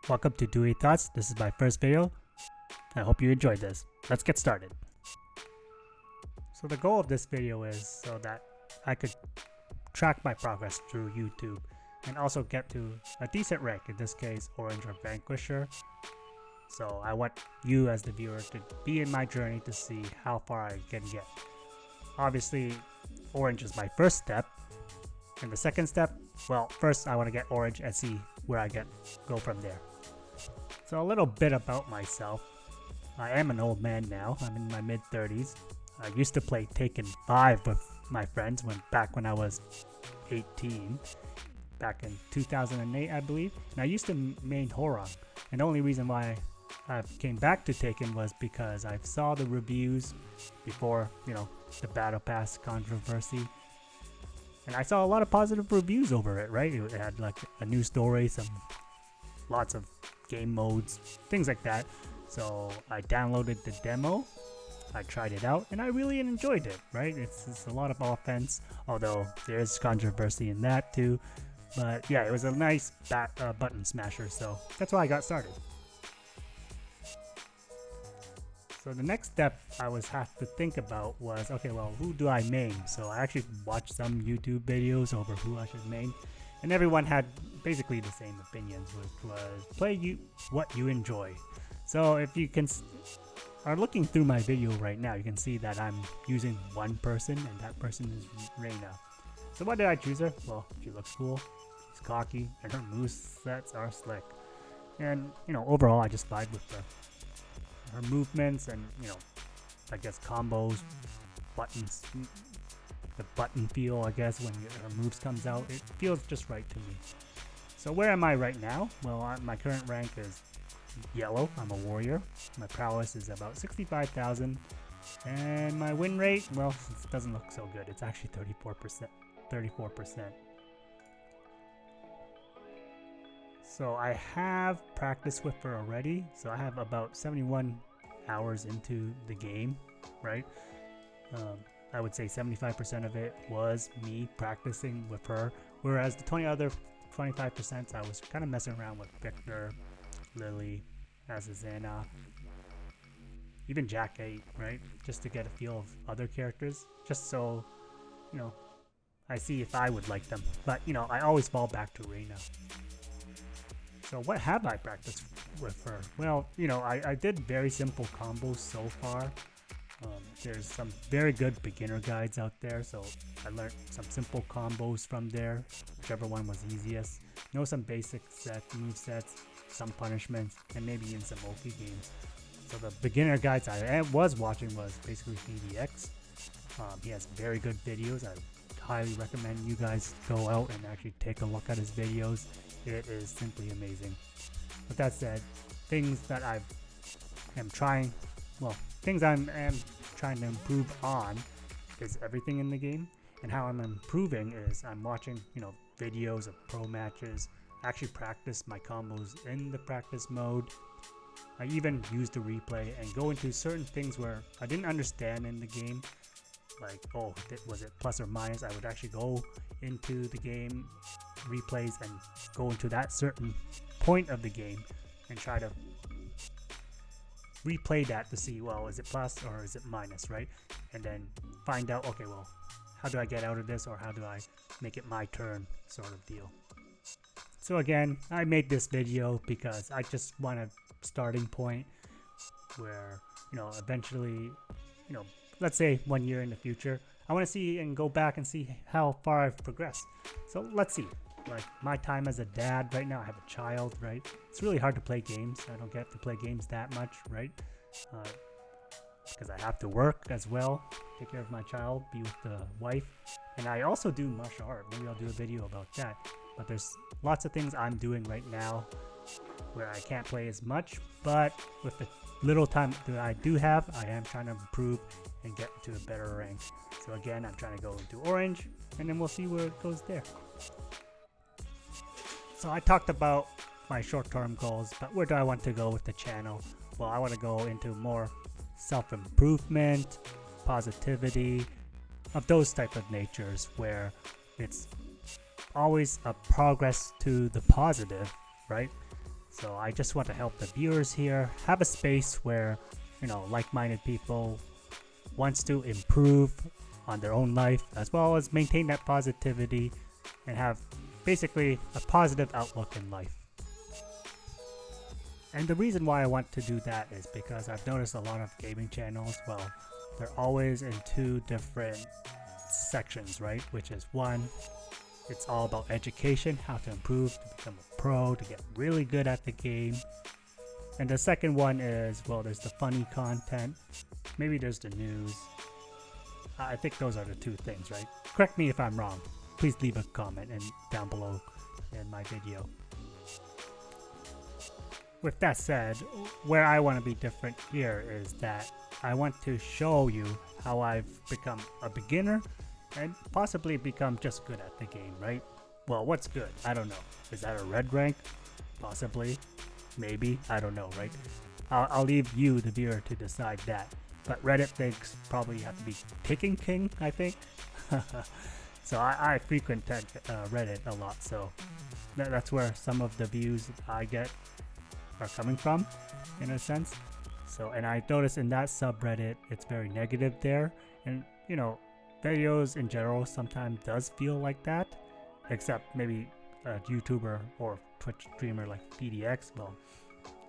welcome to Dewey Thoughts. This is my first video. I hope you enjoyed this. Let's get started. So the goal of this video is so that I could track my progress through YouTube and also get to a decent rank, in this case Orange or Vanquisher. So I want you as the viewer to be in my journey to see how far I can get. Obviously Orange is my first step, and the second step, well, first I want to get Orange and see where I go from there. So a little bit about myself. I am an old man now. I'm in my mid-30s. I used to play Tekken 5 with my friends back when I was 18, back in 2008 I believe, and I used to main Horong. And the only reason why I came back to Tekken was because I saw the reviews before, the Battle Pass controversy, and I saw a lot of positive reviews over it, right? It had like a new story, lots of game modes, things like that. So I downloaded the demo, I tried it out, and I really enjoyed it, right? It's a lot of offense, although there's controversy in that too. But yeah, it was a nice button smasher, so that's why I got started. So the next step I have to think about was, okay, well, who do I main? So I actually watched some YouTube videos over who I should main, and everyone had basically the same opinions, which was play what you enjoy. So if you are looking through my video right now, you can see that I'm using one person, and that person is Reina. So why did I choose her? Well, she looks cool, she's cocky, and her movesets are slick. And overall I just vibe with her movements and I guess combos, buttons, the button feel, I guess, when her moves comes out, it feels just right to me. So where am I right now? Well, my current rank is yellow. I'm a warrior. My prowess is about 65,000, and my win rate, well, it doesn't look so good. It's actually 34%. So I have practiced with her already. So I have about 71 hours into the game, right? I would say 75% of it was me practicing with her, whereas the 25% I was kind of messing around with Victor, Lily, Azazana, even Jack 8, right? Just to get a feel of other characters, just so, I see if I would like them. But, I always fall back to Reina. So what have I practiced with her? Well, I did very simple combos so far. There's some very good beginner guides out there, so I learned some simple combos from there, whichever one was easiest. Some basic move sets, some punishments, and maybe in some Oki games. So the beginner guides I was watching was basically EDX. He has very good videos. I highly recommend you guys go out and actually take a look at his videos. It is simply amazing. With that said, things that I am trying to improve on is everything in the game. And how I'm improving is I'm watching, videos of pro matches, actually practice my combos in the practice mode. I even use the replay and go into certain things where I didn't understand in the game, like, was it plus or minus? I would actually go into the game replays and go into that certain point of the game and try to replay that to see, well, is it plus or is it minus, right? And then find out, okay, well, how do I get out of this, or how do I make it my turn, sort of deal. So again, I made this video because I just want a starting point where, eventually, let's say 1 year in the future, I want to see and go back and see how far I've progressed. So let's see. Like my time as a dad right now, I have a child, right? It's really hard to play games. I don't get to play games that much, right? Because I have to work as well, take care of my child, be with the wife. And I also do martial art. Maybe I'll do a video about that. But there's lots of things I'm doing right now where I can't play as much, but with the little time that I do have, I am trying to improve and get to a better rank. So again, I'm trying to go into Orange, and then we'll see where it goes there. So I talked about my short-term goals, but where do I want to go with the channel? Well, I want to go into more self-improvement, positivity, of those type of natures where it's always a progress to the positive, right? So I just want to help the viewers here have a space where, like-minded people wants to improve on their own life, as well as maintain that positivity and have basically a positive outlook in life. And the reason why I want to do that is because I've noticed a lot of gaming channels, well, they're always in two different sections, right? Which is one, it's all about education, how to improve, to become a pro, to get really good at the game. And the second one is, well, there's the funny content, maybe there's the news. I think those are the two things, right? Correct me if I'm wrong. Please leave a comment down below in my video. With that said, where I want to be different here is that I want to show you how I've become a beginner and possibly become just good at the game, right? Well, what's good? I don't know. Is that a red rank? Possibly. Maybe. I don't know, right? I'll leave you, the viewer, to decide that. But Reddit thinks probably have to be Tekken King, I think. So I frequent Reddit a lot, so that's where some of the views I get are coming from, in a sense. So, and I noticed in that subreddit, it's very negative there. And, videos in general sometimes does feel like that, except maybe a YouTuber or Twitch streamer like PDX, well,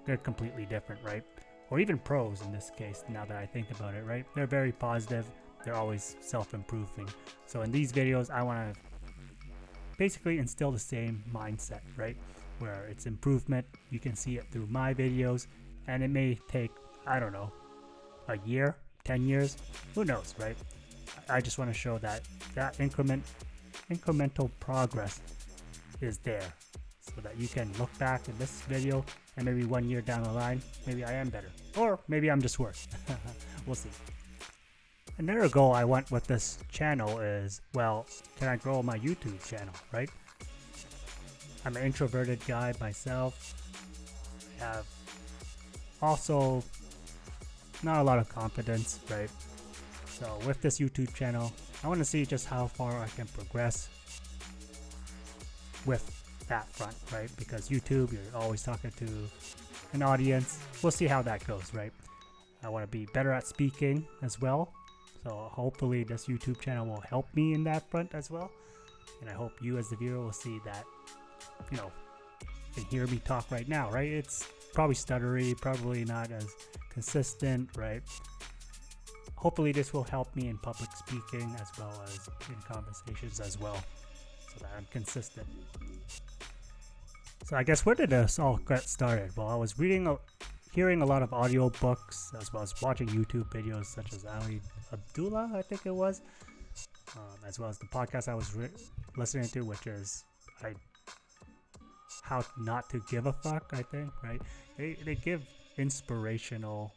they're completely different, right? Or even pros in this case, now that I think about it, right? They're very positive. They're always self-improving. So in these videos, I want to basically instill the same mindset, right? Where it's improvement. You can see it through my videos, and it may take, I don't know, a year, 10 years, who knows, right? I just want to show that incremental progress is there, so that you can look back in this video and maybe 1 year down the line, maybe I am better, or maybe I'm just worse. We'll see. Another goal I want with this channel is, well, can I grow my YouTube channel, right? I'm an introverted guy myself. I have also not a lot of confidence, right? So with this YouTube channel, I want to see just how far I can progress with that front, right? Because YouTube, you're always talking to an audience. We'll see how that goes, right? I want to be better at speaking as well. So hopefully this YouTube channel will help me in that front as well. And I hope you as the viewer will see that, you can hear me talk right now, right? It's probably stuttery, probably not as consistent, right? Hopefully this will help me in public speaking as well as in conversations as well, so that I'm consistent. So I guess where did this all get started? Well, I was hearing a lot of audio books as well as watching YouTube videos such as Ali Abdullah, I think it was, as well as the podcast I was listening to, which is How Not to Give a Fuck, I think, right? They give inspirational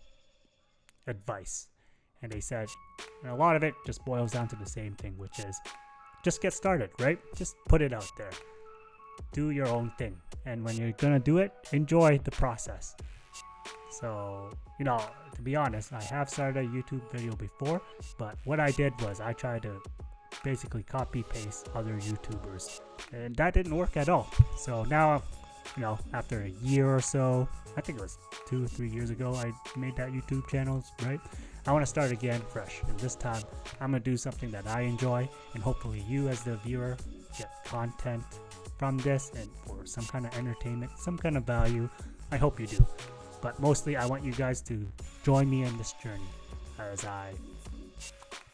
advice, and they said, and a lot of it just boils down to the same thing, which is just get started, right? Just put it out there. Do your own thing, and when you're gonna do it, enjoy the process. So, to be honest, I have started a YouTube video before, but what I did was I tried to basically copy paste other YouTubers, and that didn't work at all. So now, after a year or so, I think it was 2 or 3 years ago, I made that YouTube channel, right? I want to start again fresh, and this time I'm gonna do something that I enjoy, and hopefully you as the viewer get content from this and for some kind of entertainment, some kind of value. I hope you do. But mostly I want you guys to join me in this journey as I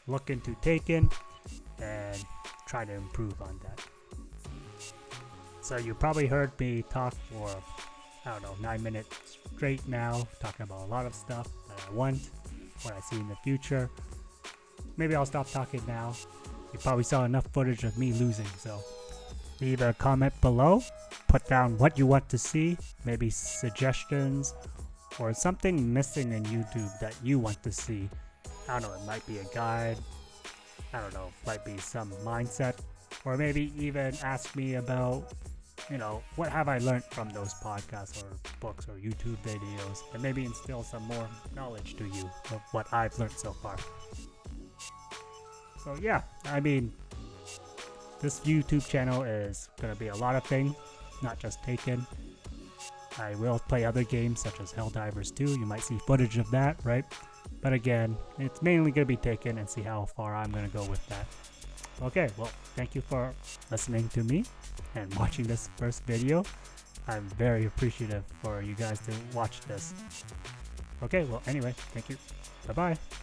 look into Tekken and try to improve on that. So you probably heard me talk for, 9 minutes straight now, talking about a lot of stuff that I want, what I see in the future. Maybe I'll stop talking now. You probably saw enough footage of me losing, so leave a comment below. Put down what you want to see, maybe suggestions, or something missing in YouTube that you want to see. I don't know, it might be a guide, might be some mindset, or maybe even ask me about, what have I learned from those podcasts or books or YouTube videos, and maybe instill some more knowledge to you of what I've learned so far. So yeah, this YouTube channel is going to be a lot of things, not just Tekken. I will play other games such as Helldivers 2. You might see footage of that, right? But again, it's mainly going to be Taken and see how far I'm going to go with that. Okay, well, thank you for listening to me and watching this first video. I'm very appreciative for you guys to watch this. Okay, well, anyway, thank you. Bye-bye.